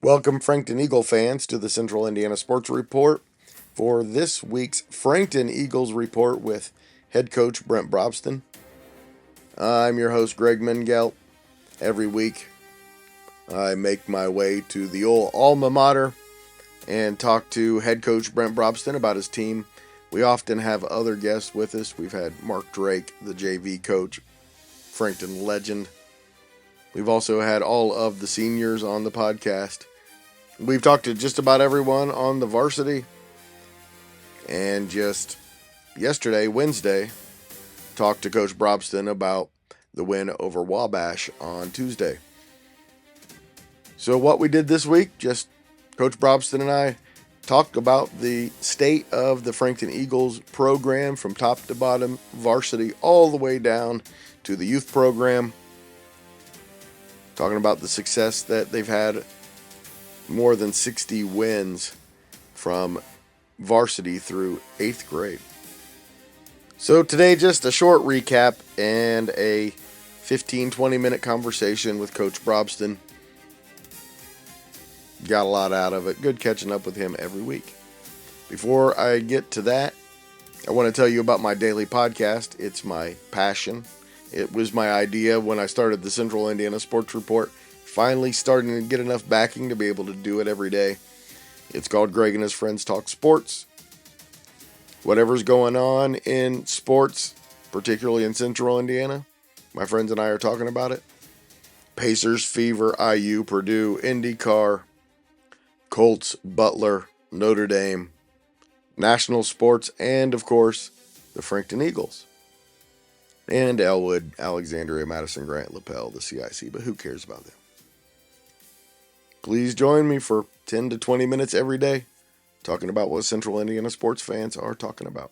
Welcome, Frankton Eagle fans, to the Central Indiana Sports Report for this week's Frankton Eagles Report with head coach Brent Brobston. I'm your host, Greg Mengelt. Every week, I make my way to the old alma mater and talk to head coach Brent Brobston about his team. We often have other guests with us. We've had Mark Drake, the JV coach, Frankton legend. We've also had all of the seniors on the podcast. We've talked to just about everyone on the Varsity. And just yesterday, Wednesday, talked to Coach Brobston about the win over Wabash on Tuesday. So what we did this week, just Coach Brobston and I talked about the state of the Frankton Eagles program from top to bottom, Varsity all the way down to the youth program. Talking about the success that they've had, more than 60 wins from Varsity through 8th grade. So today, just a short recap and a 15-20 minute conversation with Coach Brobston. Got a lot out of it. Good catching up with him every week. Before I get to that, I want to tell you about my daily podcast. It's my passion. It was my idea when I started the Central Indiana Sports Report. Finally starting to get enough backing to be able to do it every day. It's called Greg and His Friends Talk Sports. Whatever's going on in sports, particularly in Central Indiana, my friends and I are talking about it. Pacers, Fever, IU, Purdue, IndyCar, Colts, Butler, Notre Dame, national sports, and of course, the Frankton Eagles. And Elwood, Alexandria, Madison, Grant, LaPel, the CIC, but who cares about them? Please join me for 10 to 20 minutes every day talking about what Central Indiana sports fans are talking about.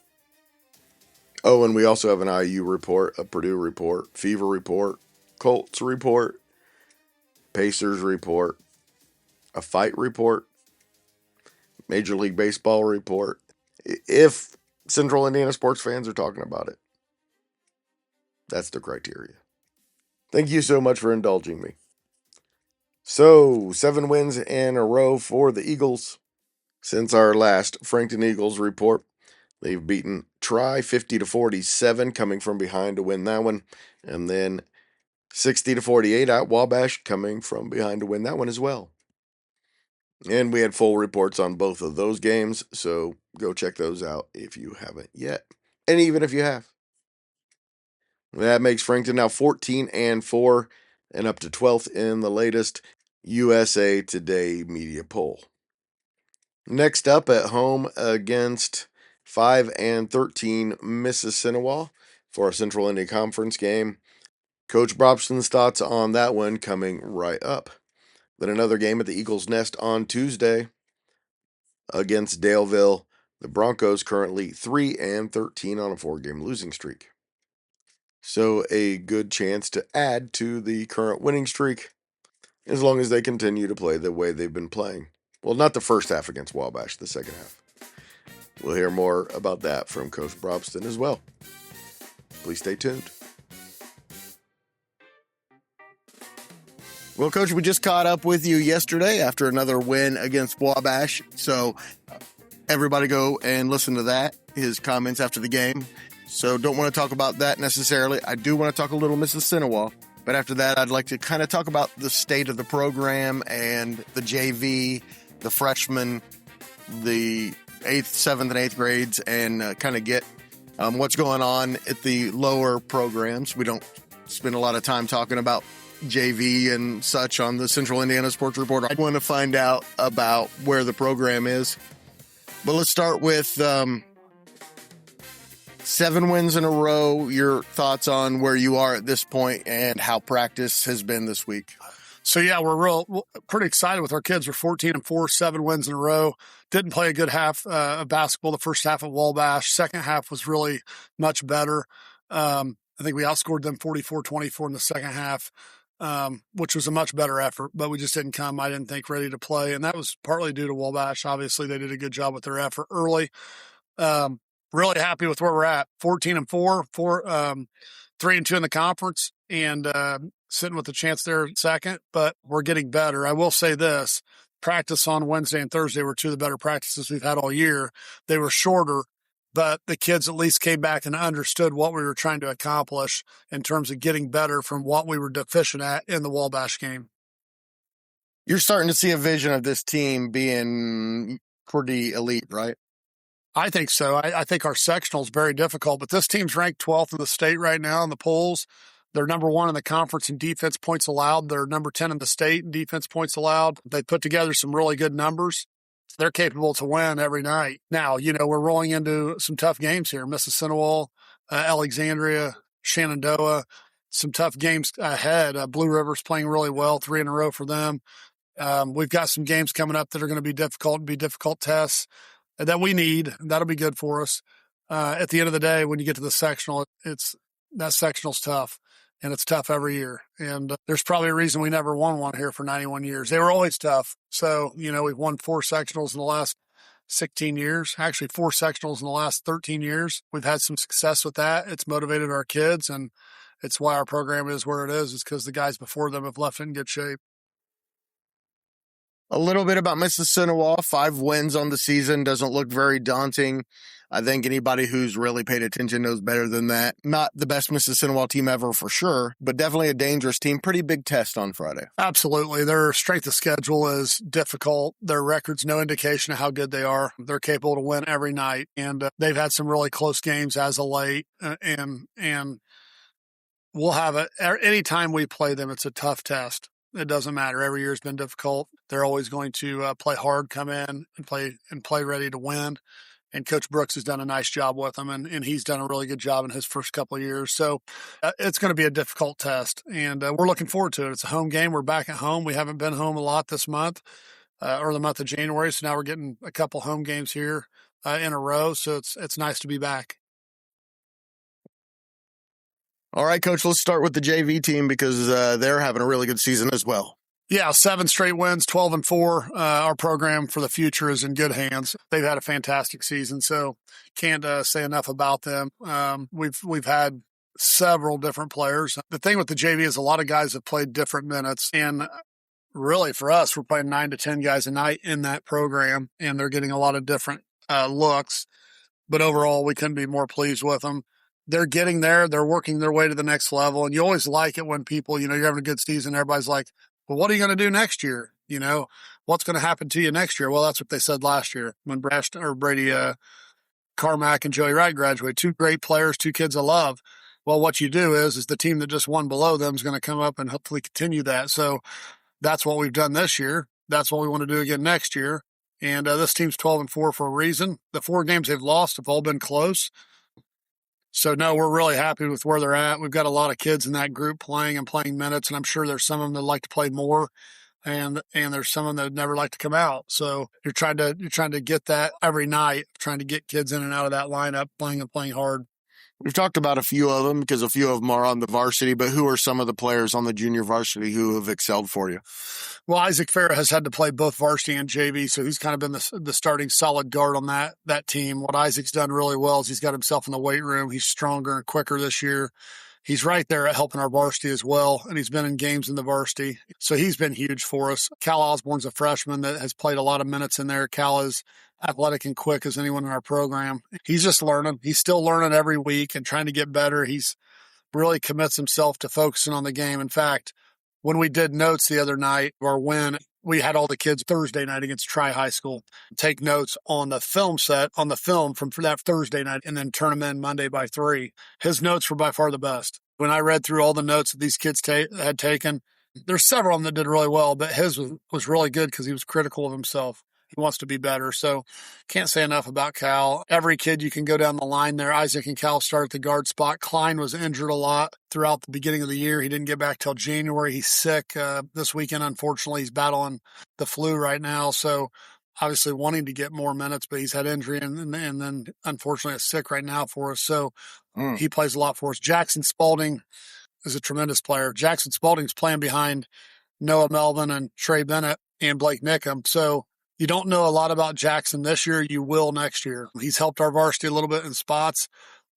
Oh, and we also have an IU report, a Purdue report, Fever report, Colts report, Pacers report, a fight report, Major League Baseball report, if Central Indiana sports fans are talking about it. That's the criteria. Thank you so much for indulging me. So, 7 wins in a row for the Eagles. Since our last Frankton Eagles report, they've beaten Tri 50-47, coming from behind to win that one, and then 60-48 at Wabash, coming from behind to win that one as well. And we had full reports on both of those games, so go check those out if you haven't yet, and even if you have. That makes Frankton now 14-4 and up to 12th in the latest USA Today media poll. Next up, at home against 5-13 Mississinewa for a Central Indiana Conference game. Coach Brobston's thoughts on that one coming right up. Then another game at the Eagles Nest on Tuesday against Daleville. The Broncos currently 3-13 on a 4-game losing streak. So a good chance to add to the current winning streak as long as they continue to play the way they've been playing. Well, not the first half against Wabash, the second half. We'll hear more about that from Coach Brobston as well. Please stay tuned. Well, Coach, we just caught up with you yesterday after another win against Wabash. So everybody go and listen to that, his comments after the game. So don't want to talk about that necessarily. I do want to talk a little Mississinewa. But after that, I'd like to kind of talk about the state of the program and the JV, the freshmen, the 8th, 7th, and 8th grades, and kind of get what's going on at the lower programs. We don't spend a lot of time talking about JV and such on the Central Indiana Sports Report. I want to find out about where the program is. But let's start with 7 wins in a row. Your thoughts on where you are at this point and how practice has been this week? So, yeah, we're pretty excited with our kids. We're 14-4, 7 wins in a row. Didn't play a good half of basketball the first half at Wabash. Second half was really much better. I think we outscored them 44-24 in the second half, which was a much better effort, but we just didn't come, I didn't think, ready to play. And that was partly due to Wabash. Obviously, they did a good job with their effort early. Really happy with where we're at. 14-4, 3-2 in the conference, and sitting with a chance there second, but we're getting better. I will say this, practice on Wednesday and Thursday were two of the better practices we've had all year. They were shorter, but the kids at least came back and understood what we were trying to accomplish in terms of getting better from what we were deficient at in the Wabash game. You're starting to see a vision of this team being pretty elite, right? I think so. I think our sectional is very difficult, but this team's ranked 12th in the state right now in the polls. They're number 1 in the conference in defense points allowed. They're number 10 in the state in defense points allowed. They put together some really good numbers. They're capable to win every night. Now, we're rolling into some tough games here. Mississinewa, Alexandria, Shenandoah, some tough games ahead. Blue River's playing really well, 3 in a row for them. We've got some games coming up that are going to be difficult tests that we need. That'll be good for us. At the end of the day, when you get to the sectional, that sectional's tough, and it's tough every year. And there's probably a reason we never won one here for 91 years. They were always tough. So, we've won 4 sectionals in the last 16 years, actually 4 sectionals in the last 13 years. We've had some success with that. It's motivated our kids, and it's why our program is where it is. It's because the guys before them have left it in good shape. A little bit about Mississinewa. 5 wins on the season doesn't look very daunting. I think anybody who's really paid attention knows better than that. Not the best Mississinewa team ever for sure, but definitely a dangerous team. Pretty big test on Friday. Absolutely. Their strength of schedule is difficult. Their record's no indication of how good they are. They're capable to win every night, and they've had some really close games as of late, and we'll have it. Anytime we play them, it's a tough test. It doesn't matter. Every year has been difficult. They're always going to play hard, come in and play ready to win. And Coach Brooks has done a nice job with them, and he's done a really good job in his first couple of years. So it's going to be a difficult test, and we're looking forward to it. It's a home game. We're back at home. We haven't been home a lot this month or the month of January, so now we're getting a couple home games here in a row. So it's nice to be back. All right, Coach, let's start with the JV team because they're having a really good season as well. Yeah, 7 straight wins, 12-4. Our program for the future is in good hands. They've had a fantastic season, so can't say enough about them. We've had several different players. The thing with the JV is a lot of guys have played different minutes, and really for us, we're playing 9 to 10 guys a night in that program, and they're getting a lot of different looks. But overall, we couldn't be more pleased with them. They're getting there. They're working their way to the next level. And you always like it when people, you're having a good season. Everybody's like, well, what are you going to do next year? What's going to happen to you next year? Well, that's what they said last year when Brady Carmack and Joey Wright graduated. 2 great players, 2 kids I love. Well, what you do is the team that just won below them is going to come up and hopefully continue that. So that's what we've done this year. That's what we want to do again next year. And this team's 12-4 for a reason. The 4 games they've lost have all been close. So, no, we're really happy with where they're at. We've got a lot of kids in that group playing minutes, and I'm sure there's some of them that like to play more, and there's some of them that would never like to come out. So you're trying to get that every night, trying to get kids in and out of that lineup, playing hard. We've talked about a few of them because a few of them are on the varsity, but who are some of the players on the junior varsity who have excelled for you? Well, Isaac Farah has had to play both varsity and JV, so he's kind of been the starting solid guard on that team. What Isaac's done really well is he's got himself in the weight room. He's stronger and quicker this year. He's right there at helping our varsity as well, and he's been in games in the varsity. So he's been huge for us. Cal Osborne's a freshman that has played a lot of minutes in there. Cal is athletic and quick as anyone in our program. He's just learning. He's still learning every week and trying to get better. He's really commits himself to focusing on the game. In fact, when we did notes the other night, our win, we had all the kids Thursday night against Tri High School take notes on the film from that Thursday night and then turn them in Monday by 3. His notes were by far the best. When I read through all the notes that these kids had taken, there's several of them that did really well, but his was really good because he was critical of himself. He wants to be better. So can't say enough about Cal. Every kid you can go down the line there. Isaac and Cal start at the guard spot. Klein was injured a lot throughout the beginning of the year. He didn't get back till January. He's sick this weekend. Unfortunately, he's battling the flu right now. So obviously wanting to get more minutes, but he's had injury and then unfortunately is sick right now for us. So he plays a lot for us. Jackson Spalding is a tremendous player. Jackson Spalding's playing behind Noah Melvin and Trey Bennett and Blake Nickham. So you don't know a lot about Jackson this year. You will next year. He's helped our varsity a little bit in spots,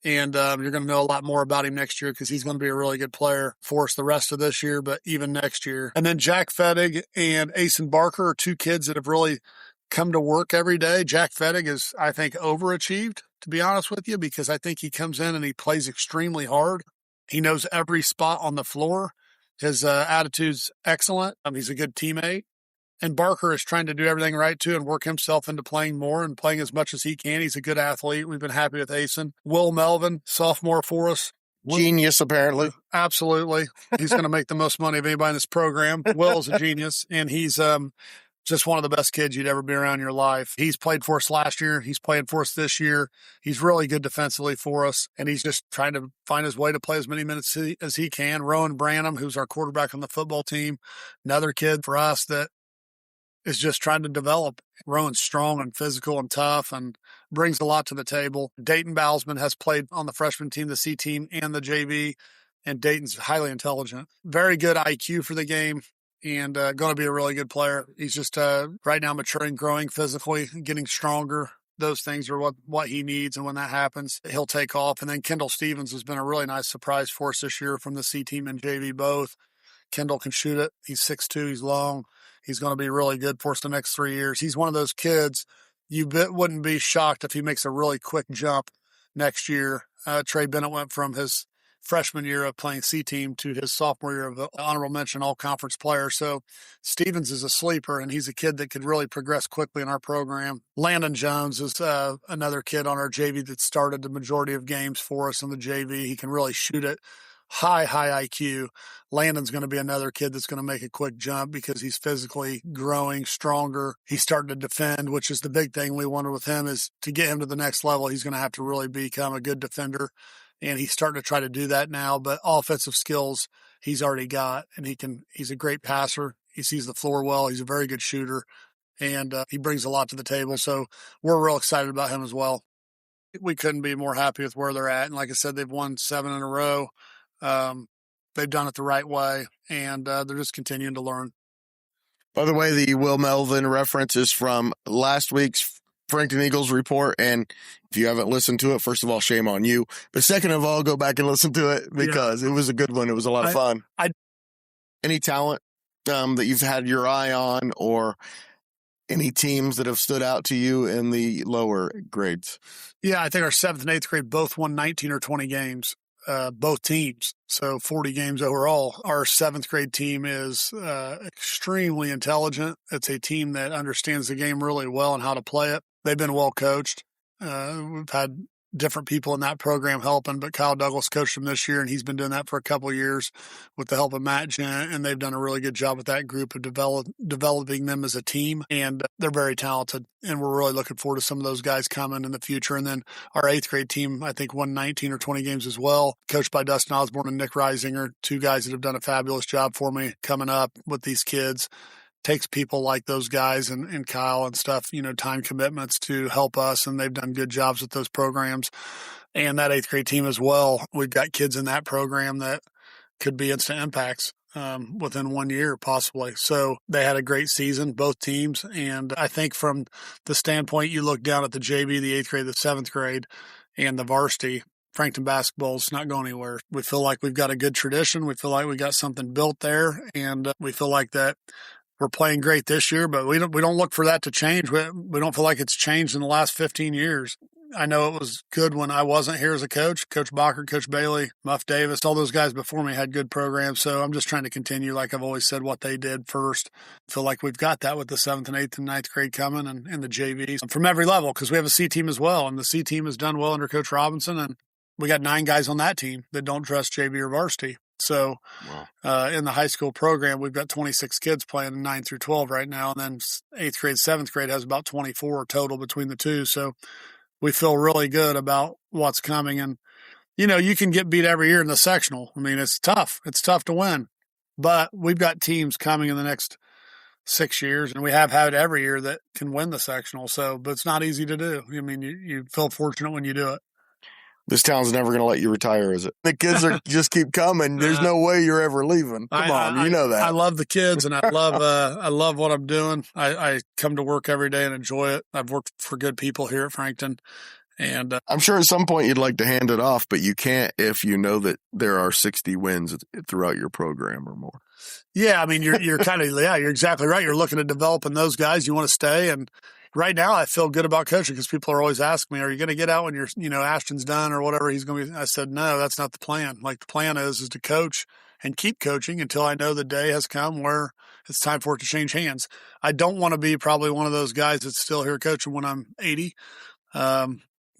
And you're going to know a lot more about him next year because he's going to be a really good player for us the rest of this year, but even next year. And then Jack Fettig and Asen Barker are two kids that have really come to work every day. Jack Fettig is, I think, overachieved, to be honest with you, because I think he comes in and he plays extremely hard. He knows every spot on the floor. His attitude's excellent. He's a good teammate. And Barker is trying to do everything right, too, and work himself into playing more and playing as much as he can. He's a good athlete. We've been happy with Asen. Will Melvin, sophomore for us. Genius, apparently. Absolutely. He's going to make the most money of anybody in this program. Will's a genius, and he's just one of the best kids you'd ever be around in your life. He's played for us last year. He's playing for us this year. He's really good defensively for us, and he's just trying to find his way to play as many minutes as he can. Rowan Branham, who's our quarterback on the football team, another kid for us that is just trying to develop. Rowan's strong and physical and tough and brings a lot to the table. Dayton Bowsman has played on the freshman team, the C team, and the JV, and Dayton's highly intelligent. Very good IQ for the game and going to be a really good player. He's just right now maturing, growing physically, getting stronger. Those things are what he needs, and when that happens, he'll take off. And then Kendall Stevens has been a really nice surprise for us this year from the C team and JV both. Kendall can shoot it. He's 6'2", he's long. He's going to be really good for us the next 3 years. He's one of those kids you wouldn't be shocked if he makes a really quick jump next year. Trey Bennett went from his freshman year of playing C team to his sophomore year of honorable mention all-conference player. So Stevens is a sleeper, and he's a kid that could really progress quickly in our program. Landon Jones is another kid on our JV that started the majority of games for us in the JV. He can really shoot it. High IQ. Landon's going to be another kid that's going to make a quick jump because he's physically growing stronger. He's starting to defend, which is the big thing we wanted with him, is to get him to the next level. He's going to have to really become a good defender, and he's starting to try to do that now. But offensive skills he's already got, and he's a great passer. He sees the floor well. He's a very good shooter, and he brings a lot to the table. So we're real excited about him as well. We couldn't be more happy with where they're at. And like I said, they've won 7 in a row. They've done it the right way, and they're just continuing to learn. By the way, the Will Melvin reference is from last week's Frankton Eagles Report, and if you haven't listened to it, first of all, shame on you. But second of all, go back and listen to it because it was a good one. It was a lot of fun. Any talent that you've had your eye on, or any teams that have stood out to you in the lower grades? Yeah, I think our 7th and 8th grade both won 19 or 20 games. Both teams, so 40 games overall. Our 7th grade team is extremely intelligent. It's a team that understands the game really well and how to play it. They've been well coached. We've had different people in that program helping, but Kyle Douglas coached them this year, and he's been doing that for a couple of years with the help of Matt Gent, and they've done a really good job with that group of developing them as a team, and they're very talented, and we're really looking forward to some of those guys coming in the future. And then our 8th grade team, I think, won 19 or 20 games as well, coached by Dustin Osborne and Nick Reisinger, two guys that have done a fabulous job for me coming up with these kids. Takes people like those guys and Kyle and stuff, time commitments to help us, and they've done good jobs with those programs. And that 8th grade team as well, we've got kids in that program that could be instant impacts within 1 year possibly. So they had a great season, both teams. And I think from the standpoint you look down at the JV, the 8th grade, the 7th grade, and the varsity, Frankton basketball's not going anywhere. We feel like we've got a good tradition. We feel like we got something built there, and we feel like that we're playing great this year, but we don't look for that to change. We don't feel like it's changed in the last 15 years. I know it was good when I wasn't here as a coach. Coach Bacher, Coach Bailey, Muff Davis, all those guys before me had good programs. So I'm just trying to continue, like I've always said, what they did first. I feel like we've got that with the 7th and 8th and 9th grade coming, and the JVs from every level, because we have a C team as well. And the C team has done well under Coach Robinson. And we got 9 guys on that team that don't trust JV or varsity. So in the high school program, we've got 26 kids playing in 9 through 12 right now. And then 8th grade, 7th grade has about 24 total between the two. So we feel really good about what's coming. And, you can get beat every year in the sectional. I mean, it's tough. It's tough to win. But we've got teams coming in the next 6 years, and we have had every year that can win the sectional. So, but it's not easy to do. I mean, you feel fortunate when you do it. This town's never going to let you retire, is it? The kids just keep coming. There's no way you're ever leaving. Come on, you know that. I love the kids, and I love what I'm doing. I come to work every day and enjoy it. I've worked for good people here at Frankton, And I'm sure at some point you'd like to hand it off, but you can't if you know that there are 60 wins throughout your program or more. Yeah, I mean, you're kind of, you're exactly right. You're looking at developing those guys. You want to stay. And right now I feel good about coaching because people are always asking me, are you going to get out when Ashton's done or whatever he's going to be? I said, no, that's not the plan. Like the plan is to coach and keep coaching until I know the day has come where it's time for it to change hands. I don't want to be probably one of those guys that's still here coaching when I'm 80.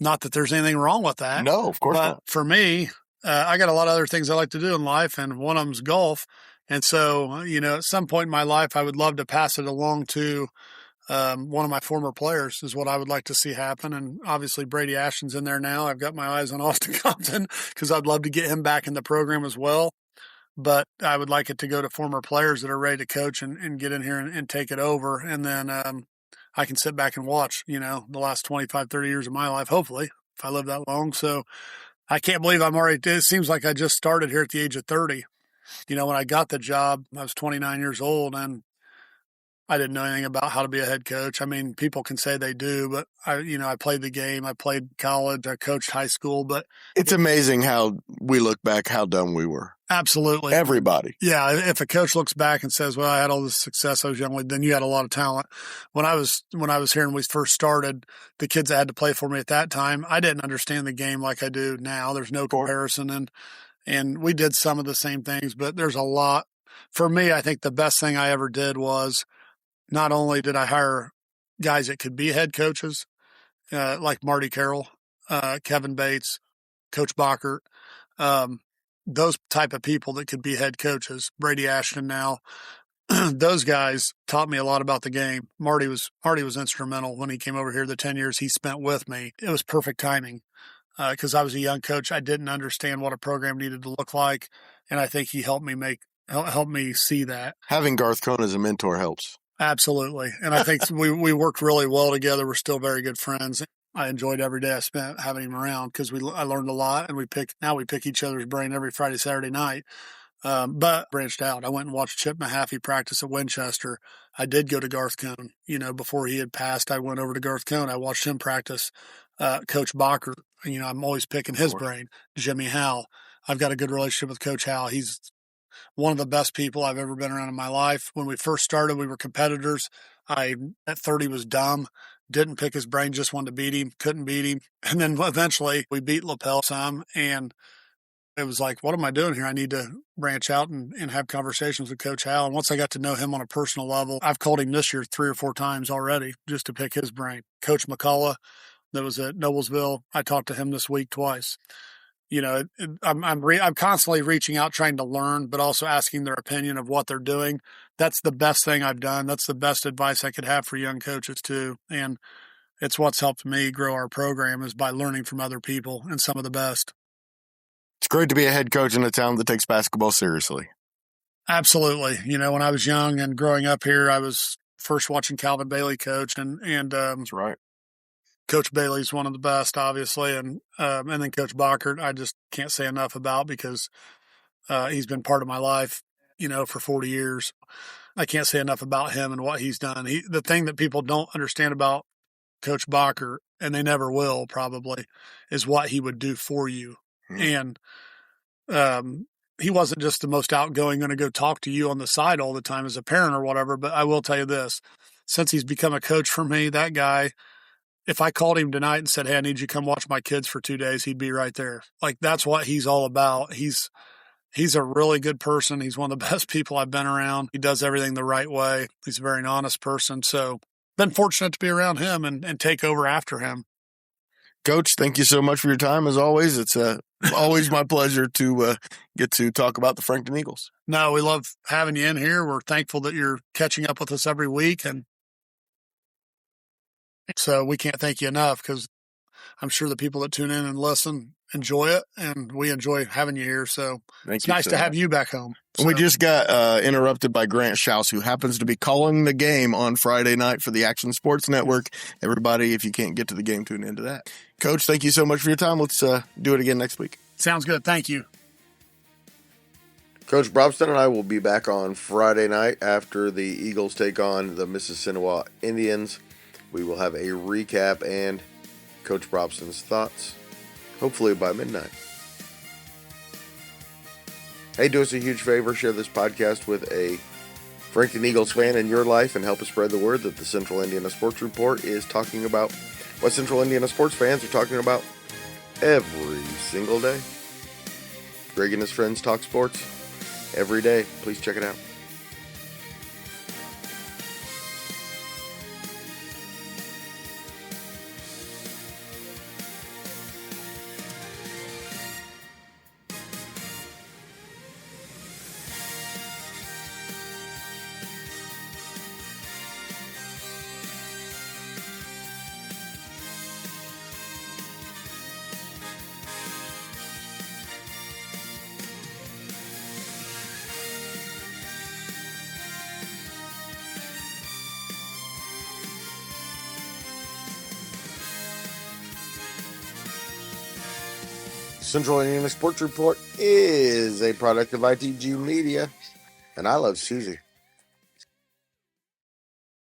Not that there's anything wrong with that. No, of course not. For me, I got a lot of other things I like to do in life, and one of them's golf. And so, at some point in my life, I would love to pass it along to one of my former players is what I would like to see happen. And obviously Brady Ashton's in there now. I've got my eyes on Austin Compton because I'd love to get him back in the program as well. But I would like it to go to former players that are ready to coach and get in here and take it over. And then I can sit back and watch, the last 25, 30 years of my life, hopefully, if I live that long. So I can't believe it seems like I just started here at the age of 30. When I got the job, I was 29 years old and I didn't know anything about how to be a head coach. I mean, people can say they do, but I played the game. I played college. I coached high school, but it's amazing how we look back, how dumb we were. Absolutely. Everybody. Yeah. If a coach looks back and says, well, I had all this success, I was young, then you had a lot of talent. When I was here and we first started, the kids that had to play for me at that time, I didn't understand the game like I do now. There's no comparison. And we did some of the same things, but there's a lot. For me, I think the best thing I ever did was not only did I hire guys that could be head coaches, like Marty Carroll, Kevin Bates, Coach Bockert, those type of people that could be head coaches, Brady Ashton now, those guys taught me a lot about the game. Marty was instrumental when he came over here, the 10 years he spent with me. It was perfect timing because I was a young coach. I didn't understand what a program needed to look like, and I think he helped me see that. Having Garth Cohn as a mentor helps. Absolutely. And I think we worked really well together. We're still very good friends. I enjoyed every day I spent having him around because I learned a lot, and we pick each other's brain every Friday, Saturday night. But branched out. I went and watched Chip Mahaffey practice at Winchester. I did go to Garth Cohn. Before he had passed, I went over to Garth Cohn. I watched him practice. Coach Bockert, I'm always picking his brain. Jimmy Howell. I've got a good relationship with Coach Howell. He's one of the best people I've ever been around in my life. When we first started, we were competitors. I, at 30, was dumb. Didn't pick his brain, just wanted to beat him, couldn't beat him. And then eventually we beat Lapel some, and it was like, what am I doing here? I need to branch out and have conversations with Coach Howell. And once I got to know him on a personal level, I've called him this year 3 or 4 times already just to pick his brain. Coach McCullough, that was at Noblesville, I talked to him this week twice. I'm constantly reaching out, trying to learn, but also asking their opinion of what they're doing. That's the best thing I've done. That's the best advice I could have for young coaches too. And it's what's helped me grow our program is by learning from other people and some of the best. It's great to be a head coach in a town that takes basketball seriously. Absolutely. When I was young and growing up here, I was first watching Calvin Bailey coach, and that's right. Coach Bailey's one of the best, obviously, and then Coach Bockert, I just can't say enough about because he's been part of my life, for 40 years. I can't say enough about him and what he's done. The thing that people don't understand about Coach Bockert, and they never will probably, is what he would do for you. And he wasn't just the most outgoing, going to go talk to you on the side all the time as a parent or whatever, but I will tell you this, since he's become a coach for me, that guy, if I called him tonight and said, hey, I need you to come watch my kids for 2 days, he'd be right there. Like, that's what he's all about. He's a really good person. He's one of the best people I've been around. He does everything the right way. He's a very honest person. So been fortunate to be around him and take over after him. Coach, thank you so much for your time. As always, it's always my pleasure to get to talk about the Frankton Eagles. No, we love having you in here. We're thankful that you're catching up with us every week. And so we can't thank you enough because I'm sure the people that tune in and listen enjoy it, and we enjoy having you here. So it's nice to have you back home. So. We just got interrupted by Grant Schaus, who happens to be calling the game on Friday night for the Action Sports Network. Everybody, if you can't get to the game, tune into that. Coach, thank you so much for your time. Let's do it again next week. Sounds good. Thank you. Coach Brobston and I will be back on Friday night after the Eagles take on the Mississinewa Indians. We will have a recap and Coach Brobston's thoughts, hopefully by midnight. Hey, do us a huge favor, share this podcast with a Frankton Eagles fan in your life and help us spread the word that the Central Indiana Sports Report is talking about what Central Indiana sports fans are talking about every single day. Greg and his friends talk sports every day. Please check it out. Central Indiana Sports Report is a product of ITG Media, and I love Susie.